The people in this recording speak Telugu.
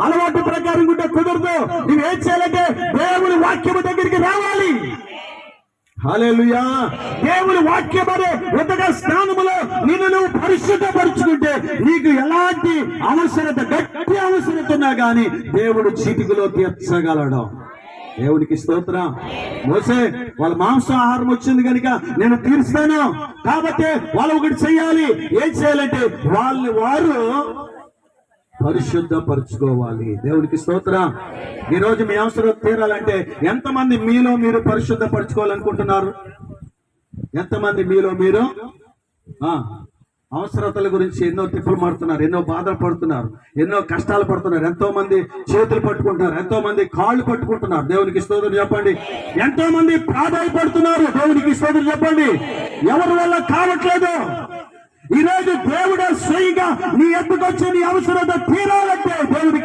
అలవాటు ప్రకారం కూడా కుదరదు. నువ్వేం చేయాలంటే దేవుని వాక్యము దగ్గరికి రావాలి. హల్లెలూయా. దేవుని వాక్యం అనే ఉదక స్నానములో నిన్ను నువ్వు పరిశుద్ధపరుచుకుంటే నీకు ఎలాంటి అవసరత, గట్టి అవసరత ఉన్నా గాని దేవుడు చీటికలో తీర్చగలడు. దేవునికి స్తోత్రం. మోసే వాళ్ళ మాంసాహారం వచ్చింది కనుక నేను తీరుస్తాను కాబట్టి వాళ్ళు ఒకటి చెయ్యాలి. ఏం చేయాలంటే వారు పరిశుద్ధపరచుకోవాలి. దేవునికి స్తోత్రం. ఈ రోజు మీ అవసరం తీరాలంటే ఎంతమంది మీలో మీరు పరిశుద్ధపరచుకోవాలనుకుంటున్నారు? ఎంతమంది మీలో మీరు అవసరతల గురించి ఎన్నో తిప్పులు మారుతున్నారు, ఎన్నో బాధలు పడుతున్నారు, ఎన్నో కష్టాలు పడుతున్నారు. ఎంతో మంది చేతులు పట్టుకుంటున్నారు, ఎంతో మంది కాళ్ళు పట్టుకుంటున్నారు. దేవునికి స్తోత్రం చెప్పండి. ఎంతో మంది ప్రాధాయపడుతున్నారు. దేవునికి స్తోత్రం చెప్పండి. ఎవరి వల్ల కావట్లేదు. ఈ రోజు దేవుడు స్వయంగా నీ ఎత్తుకొచ్చి నీ అవసరత తీరాలంటే దేవుడికి